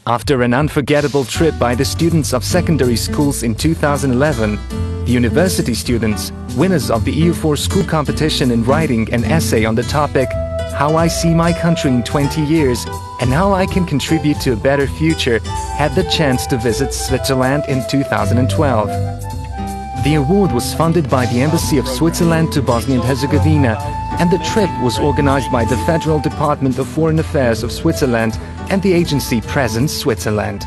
After an unforgettable trip by the students of secondary schools in 2011, the university students, winners of the EU4 school competition in writing an essay on the topic How I See My Country in 20 Years and How I Can Contribute to a Better Future, had the chance to visit Switzerland in 2012. The award was funded by the Embassy of Switzerland to Bosnia and Herzegovina, and the trip was organized by the Federal Department of Foreign Affairs of Switzerland and the agency Presence Switzerland.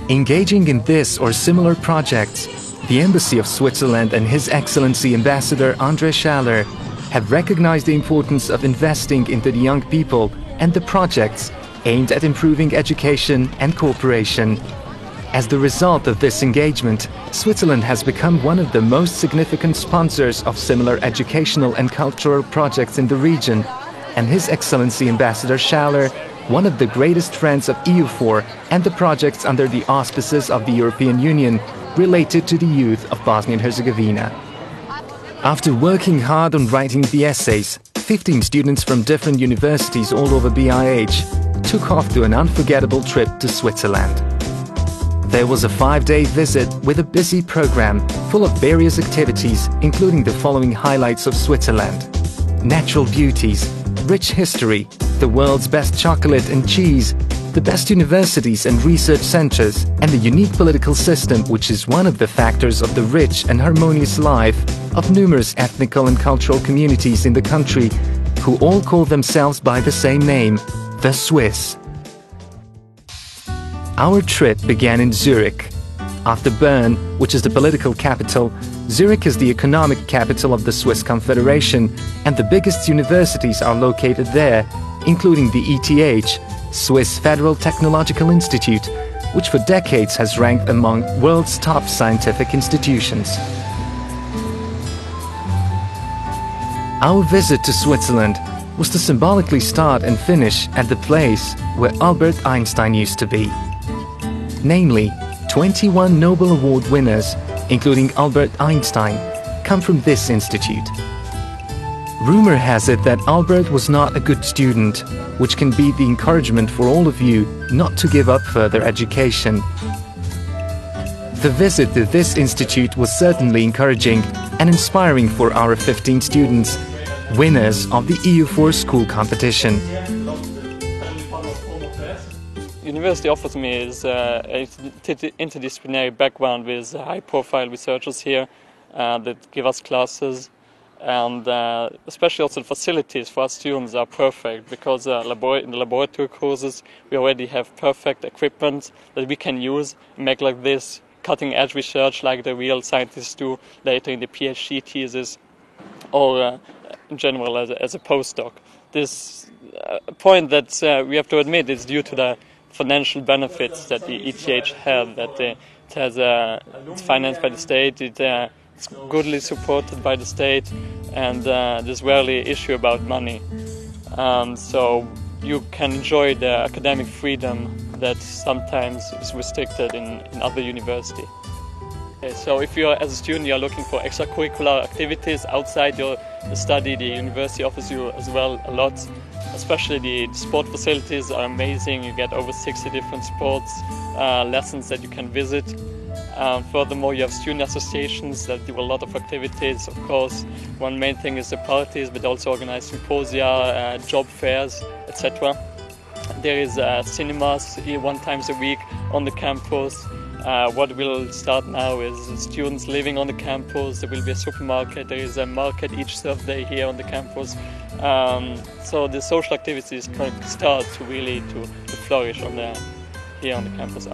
Engaging in this or similar projects, the Embassy of Switzerland and His Excellency Ambassador André Schaller have recognized the importance of investing into the young people and the projects aimed at improving education and cooperation. As the result of this engagement, Switzerland has become one of the most significant sponsors of similar educational and cultural projects in the region, and His Excellency Ambassador Schaller, one of the greatest friends of EU4 and the projects under the auspices of the European Union related to the youth of Bosnia and Herzegovina. After working hard on writing the essays, 15 students from different universities all over BIH took off to an unforgettable trip to Switzerland. There was a 5-day visit with a busy program full of various activities, including the following highlights of Switzerland: natural beauties, rich history, the world's best chocolate and cheese, the best universities and research centers, and the unique political system, which is one of the factors of the rich and harmonious life of numerous ethnical and cultural communities in the country, who all call themselves by the same name, the Swiss. Our trip began in Zurich. After Bern, which is the political capital, Zurich is the economic capital of the Swiss Confederation, and the biggest universities are located there, including the ETH, Swiss Federal Technological Institute, which for decades has ranked among world's top scientific institutions. Our visit to Switzerland was to symbolically start and finish at the place where Albert Einstein used to be. Namely, 21 Nobel Award winners, including Albert Einstein, come from this institute. Rumor has it that Albert was not a good student, which can be the encouragement for all of you not to give up further education. The visit to this institute was certainly encouraging and inspiring for our 15 students, winners of the EU4 school competition. University offers me is an interdisciplinary background with high-profile researchers here that give us classes, and especially also the facilities for our students are perfect, because in the laboratory courses we already have perfect equipment that we can use and make like this cutting-edge research like the real scientists do later in the PhD thesis or in general as a postdoc. This point that we have to admit is due to the financial benefits that the ETH have, that it's financed by the state, it's goodly supported by the state, and there's rarely an issue about money. So you can enjoy the academic freedom that sometimes is restricted in other universities. Okay, so if you're, as a student, you're looking for extracurricular activities outside your study, the university offers you as well a lot. Especially the sport facilities are amazing. You get over 60 different sports lessons that you can visit. Furthermore, you have student associations that do a lot of activities. Of course, one main thing is the parties, but also organize symposia, job fairs, etc. There is cinemas 1 time a week on the campus. What will start now is students living on the campus. There will be a supermarket. There is a market each Thursday here on the campus. So the social activities can start to really to flourish here on the campus.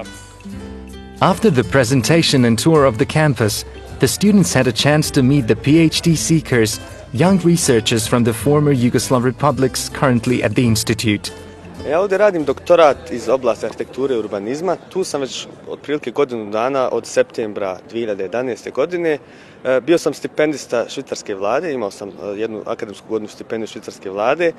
After the presentation and tour of the campus, the students had a chance to meet the PhD seekers, young researchers from the former Yugoslav republics currently at the institute. Ja ovdje radim doktorat iz oblasti arhitekture i urbanizma. Tu sam već otprilike godinu dana od septembra 2011. godine. Bio sam stipendista švicarske vlade, imao sam jednu akademsku godinu stipendiju švicarske vlade,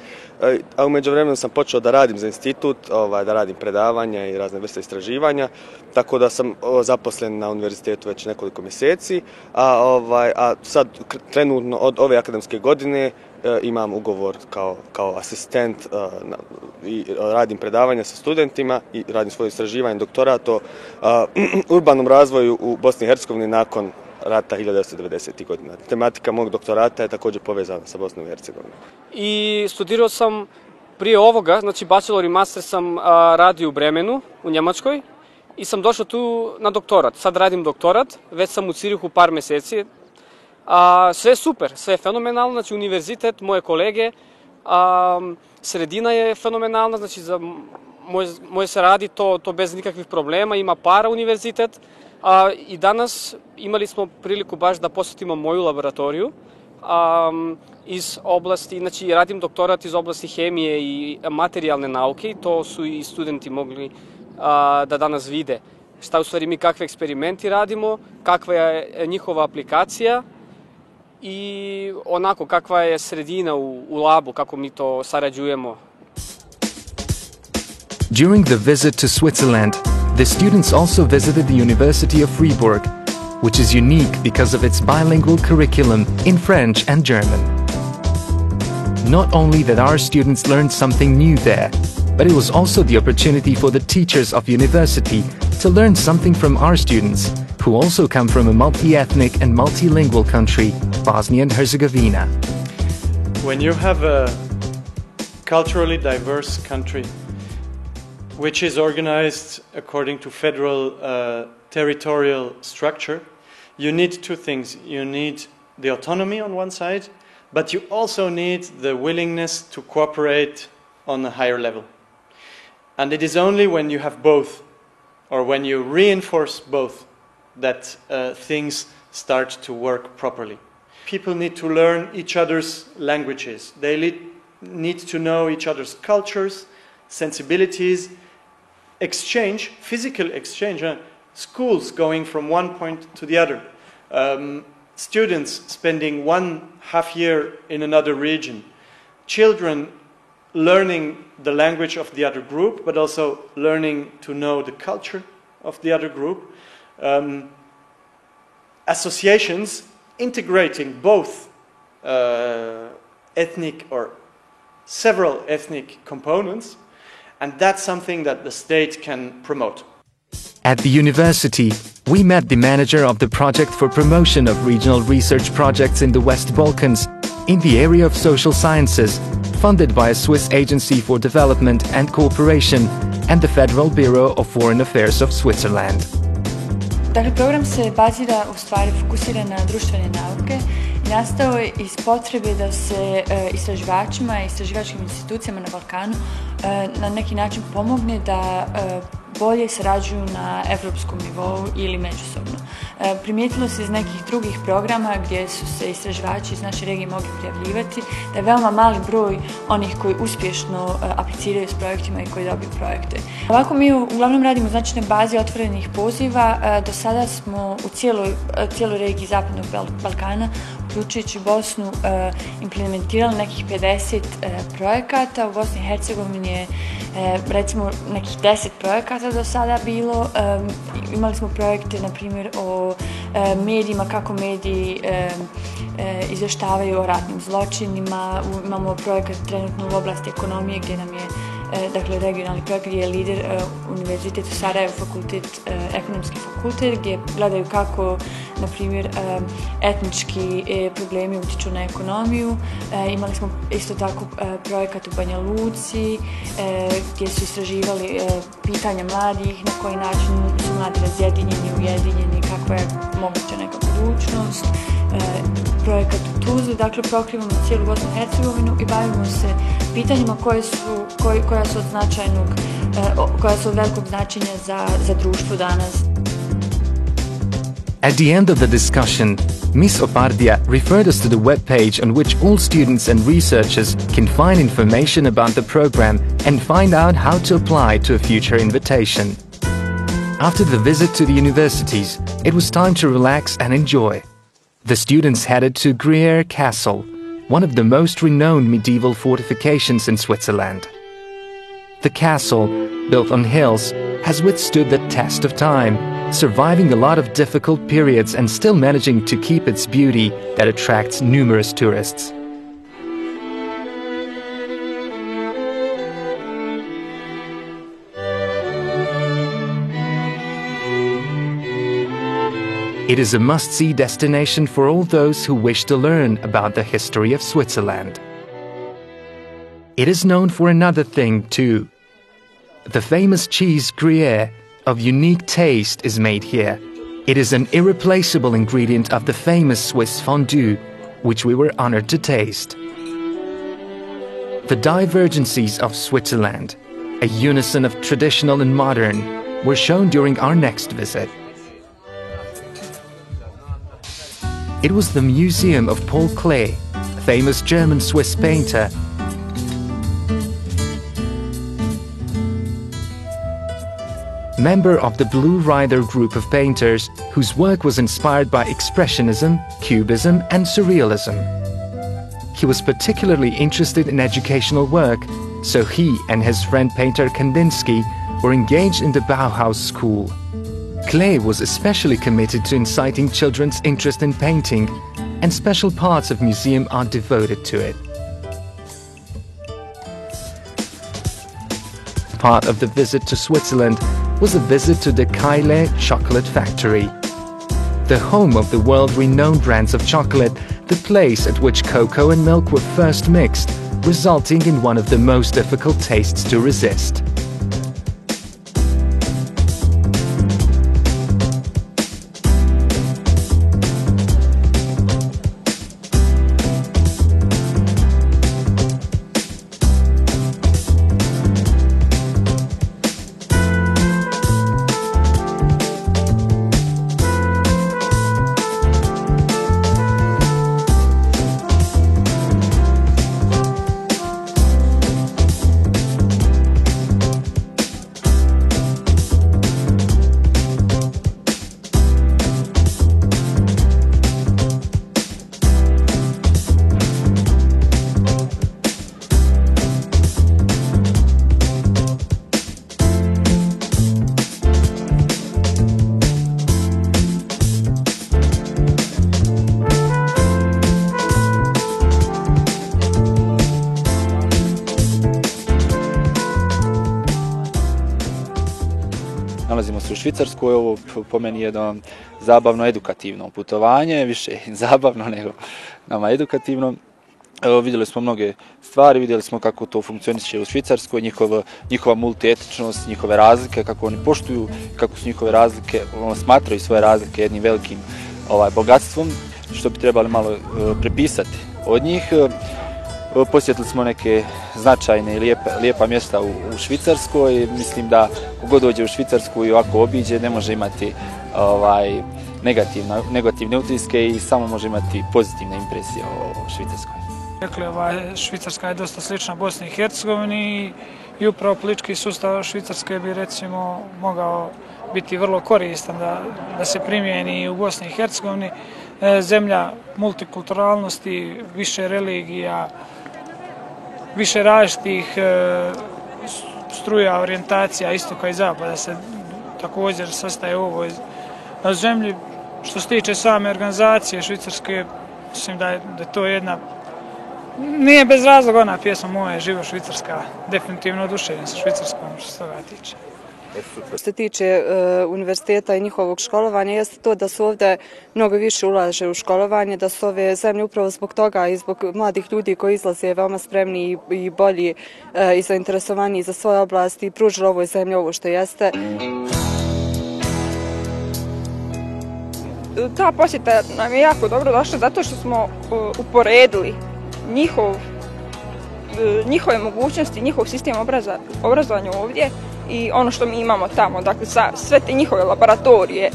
a u međuvremenu sam počeo da radim za institut, da radim predavanja i razne vrste istraživanja, tako da sam zaposlen na univerzitetu već nekoliko mjeseci, a sad trenutno od ove akademske godine imam ugovor kao asistent i radim predavanja sa studentima i radim svoje istraživanje, doktorat o urbanom razvoju u Bosni i Hercegovini nakon rata 1990. godina. Tematika mog doktorata je također povezana sa Bosnom i Hercegovinom. I studirao sam prije ovoga, znači bachelor i master sam radio u Bremenu, u Njemačkoj, i sam došao tu na doktorat. Sad radim doktorat, već sam u Cirihu par meseci. Sve je super, sve je fenomenalno, znači univerzitet, moje kolege, sredina je fenomenalna, znači za moje se radi to bez nikakvih problema, ima para univerzitet. I danas imali smo priliku baš da posjetimo moju laboratoriju iz oblasti, znači radim doktorat iz oblasti hemije i materijalne nauke i to su i studenti mogli da danas vide. Šta u stvari mi kakve eksperimenti radimo, kakva je njihova aplikacija i onako kakva je sredina u labu, kako mi to sarađujemo. During the visit to Switzerland, the students also visited the University of Fribourg, which is unique because of its bilingual curriculum in French and German. Not only that our students learned something new there, but it was also the opportunity for the teachers of university to learn something from our students, who also come from a multi-ethnic and multilingual country, Bosnia and Herzegovina. When you have a culturally diverse country, which is organized according to federal territorial structure, you need two things. You need the autonomy on one side, but you also need the willingness to cooperate on a higher level. And it is only when you have both, or when you reinforce both, that things start to work properly. People need to learn each other's languages. They need to know each other's cultures, sensibilities, exchange, physical exchange, schools going from one point to the other, students spending 1.5 year in another region, children learning the language of the other group, but also learning to know the culture of the other group, associations integrating both ethnic or several ethnic components, and that's something that the state can promote. At the university, we met the manager of the project for promotion of regional research projects in the West Balkans in the area of social sciences, funded by a Swiss Agency for Development and Cooperation and the Federal Bureau of Foreign Affairs of Switzerland. Dakle, program se bazira, u stvari fokusira na društvene nauke i nastao je iz potrebe da se istraživačima i istraživačkim institucijama na Balkanu na neki način pomogne da bolje sarađuju na evropskom nivou ili međusobno. Primijetilo se iz nekih drugih programa gdje su se istraživači iz naše regije mogli prijavljivati da je veoma mali broj onih koji uspješno apliciraju s projektima i koji dobiju projekte. Ovako mi uglavnom radimo značajne baze otvorenih poziva. Do sada smo u cijeloj regiji Zapadnog Balkana, uključujući Bosnu, implementirali nekih 50 projekata. U Bosni i Hercegovini je recimo nekih 10 projekata do sada bilo. Imali smo projekte, na primjer, o medijima, kako mediji izvještavaju o ratnim zločinima. Imamo projekat trenutno u oblasti ekonomije gdje nam je dakle regionalni projekt gdje je lider Univerzitet u Sarajevu, ekonomski fakultet, gdje gledaju kako, na primjer, etnički problemi utiču na ekonomiju. Imali smo isto tako projekat u Banja Luci gdje su istraživali pitanja mladih, na koji način su mladi razjedinjeni, ujedinjeni, kakva je moguća neka budućnost. Projekat u Tuzli, dakle pokrivamo cijelu Bosnu i Hercegovinu i bavimo se pitanjima koja su od velikog značenja za društvo danas. At the end of the discussion, Ms. Opardia referred us to the web page on which all students and researchers can find information about the program and find out how to apply to a future invitation. After the visit to the universities, it was time to relax and enjoy. The students headed to Gruyere Castle, one of the most renowned medieval fortifications in Switzerland. The castle, built on hills, has withstood the test of time, surviving a lot of difficult periods and still managing to keep its beauty that attracts numerous tourists. It is a must-see destination for all those who wish to learn about the history of Switzerland. It is known for another thing too. The famous cheese Gruyere of unique taste is made here. It is an irreplaceable ingredient of the famous Swiss fondue, which we were honored to taste. The divergencies of Switzerland, a unison of traditional and modern, were shown during our next visit. It was the museum of Paul Klee, a famous German-Swiss painter. Member of the Blue Rider group of painters whose work was inspired by Expressionism, Cubism and Surrealism. He was particularly interested in educational work, so he and his friend painter Kandinsky were engaged in the Bauhaus school. Klee was especially committed to inciting children's interest in painting, and special parts of the museum are devoted to it. Part of the visit to Switzerland was a visit to the Klee chocolate factory. The home of the world-renowned brands of chocolate, the place at which cocoa and milk were first mixed, resulting in one of the most difficult tastes to resist. Nalazimo se u Švicarskoj, ovo po meni je jedno zabavno edukativno putovanje, više zabavno nego nama edukativno. Vidjeli smo mnoge stvari, vidjeli smo kako to funkcioniše u Švicarskoj, njihova multietičnost, njihove razlike, kako oni poštuju, kako su njihove razlike, smatraju svoje razlike jednim velikim bogatstvom, što bi trebali malo prepisati od njih. Posjetili smo neke značajne i lijepa mjesta u Švicarskoj. Mislim da kogod dođe u Švicarsku i ovako obiđe ne može imati negativne utiske i samo može imati pozitivne impresije o Švicarskoj. Dakle, Švicarska je dosta slična Bosni i Hercegovini i upravo politički sustav Švicarske bi recimo mogao biti vrlo koristan da se primijeni u Bosni i Hercegovini. Zemlja multikulturalnosti, više religija, više različitih struja, orijentacija, istoka i zapada se također sastaje u ovoj zemlji. Što se tiče same organizacije Švicarske, mislim da je to jedna, nije bez razloga ona pjesma Moja je živa Švicarska, definitivno oduševljen sa Švicarskom što se toga tiče. Što se tiče univerziteta i njihovog školovanja, jeste to da se ovdje mnogo više ulaže u školovanje, da su ove zemlje upravo zbog toga i zbog mladih ljudi koji izlaze veoma spremni i bolji i zainteresovaniji za svoje oblasti i pružili ovoj zemlji ovo što jeste. Ta posjeta nam je jako dobro došla zato što smo uporedili njihove mogućnosti, njihov sistem obrazovanja ovdje i ono što mi imamo tamo, dakle sve te njihove laboratorije,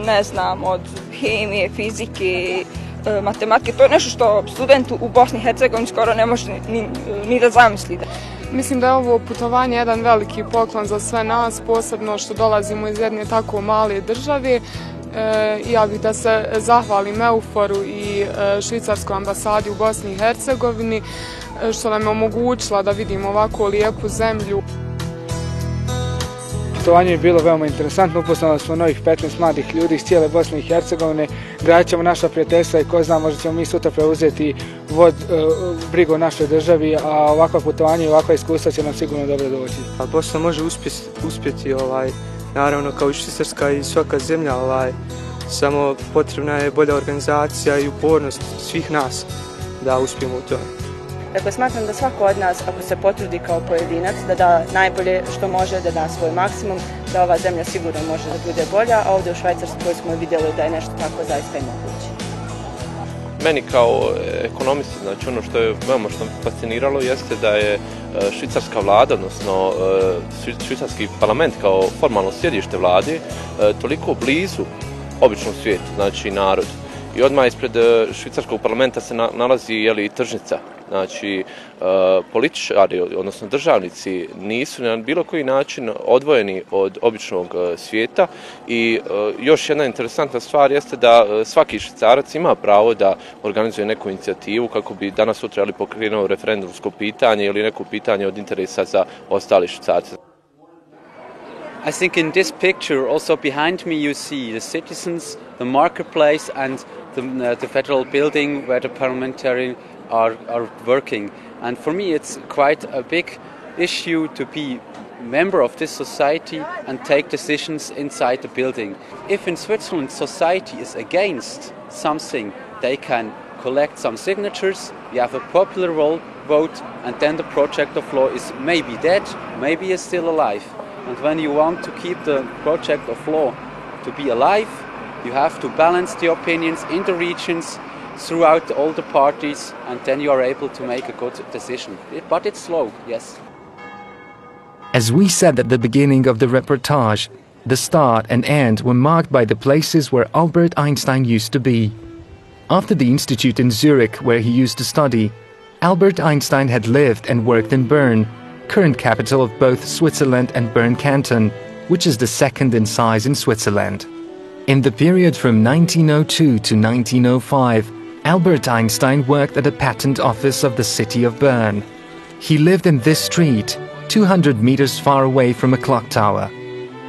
ne znam, od hemije, fizike, matematike, to je nešto što student u Bosni i Hercegovini skoro ne može ni da zamisli. Mislim da je ovo putovanje jedan veliki poklon za sve nas, posebno što dolazimo iz jedne tako male države. Ja bih da se zahvalim EUFOR-u i Švicarskoj ambasadi u Bosni i Hercegovini što nam je omogućila da vidimo ovako lijepu zemlju. Putovanje je bilo veoma interesantno, upoznali smo novih 15 mladih ljudi iz cijele Bosne i Hercegovine, gradit ćemo naša prijateljstva i ko zna, možda ćemo mi sutra preuzeti brigu o našoj državi, a ovakva putovanje i ovakva iskustva će nam sigurno dobro doći. Bosna može uspjeti naravno kao i Švicarska i svaka zemlja, samo potrebna je bolja organizacija i upornost svih nas da uspijemo u tome. Dakle, smatram da svako od nas, ako se potrudi kao pojedinac, da da najbolje što može, da da svoj maksimum, da ova zemlja sigurno može da bude bolja, a ovdje u Švajcarskoj smo vidjeli da je nešto tako zaista i moguće. Meni kao ekonomisti, znači ono što je veoma što me fasciniralo jeste da je švicarska vlada, odnosno švicarski parlament kao formalno sjedište vlade toliko blizu običnom svijetu, znači narodu. I odmah ispred švicarskog parlamenta se nalazi i tržnica. Znači, političari, odnosno državnici, nisu na bilo koji način odvojeni od običnog svijeta i još jedna interesantna stvar jeste da svaki Švicarac ima pravo da organizuje neku inicijativu kako bi danas sutra pokrenuo referendumsko pitanje ili neko pitanje od interesa za ostali Švicarce. I think in this picture, also behind me, you see the citizens, the marketplace, and the federal building where the parliamentarians are working. And for me, it's quite a big issue to be member of this society and take decisions inside the building. If in Switzerland society is against something, they can collect some signatures, you have a popular vote, and then the project of law is maybe dead, maybe is still alive. And when you want to keep the project of law to be alive, you have to balance the opinions in the regions throughout all the parties, and then you are able to make a good decision. But it's slow, yes. As we said at the beginning of the reportage, the start and end were marked by the places where Albert Einstein used to be. After the institute in Zurich, where he used to study, Albert Einstein had lived and worked in Bern, current capital of both Switzerland and Bern Canton, which is the second in size in Switzerland. In the period from 1902 to 1905, Albert Einstein worked at a patent office of the city of Bern. He lived in this street, 200 meters far away from a clock tower.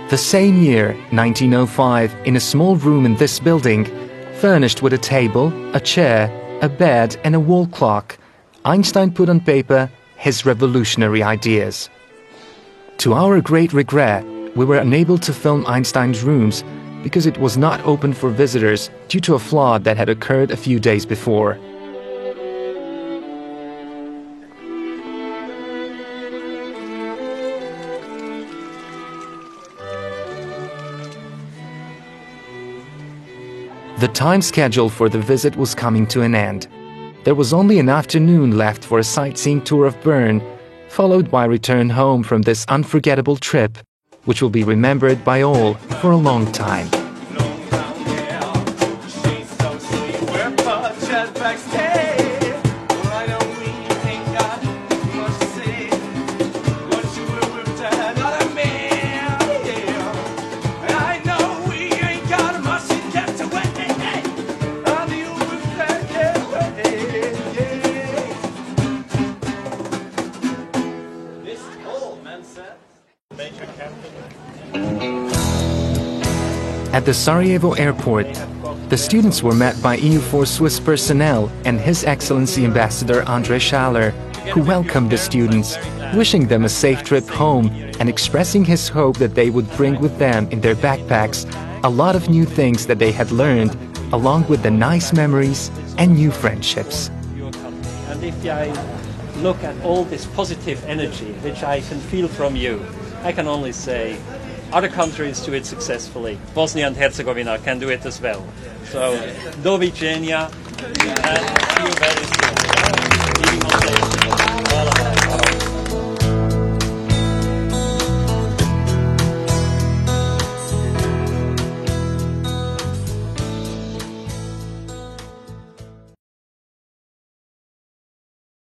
The same year, 1905, in a small room in this building, furnished with a table, a chair, a bed and a wall clock, Einstein put on paper his revolutionary ideas. To our great regret, we were unable to film Einstein's rooms because it was not open for visitors due to a flood that had occurred a few days before. The time schedule for the visit was coming to an end. There was only an afternoon left for a sightseeing tour of Bern, followed by return home from this unforgettable trip, which will be remembered by all for a long time. At the Sarajevo airport, the students were met by EU4 Swiss personnel and His Excellency Ambassador André Schaller, who welcomed the students, wishing them a safe trip home and expressing his hope that they would bring with them in their backpacks a lot of new things that they had learned, along with the nice memories and new friendships. And if I look at all this positive energy which I can feel from you, I can only say other countries do it successfully. Bosnia and Herzegovina can do it as well. So, do viđenja and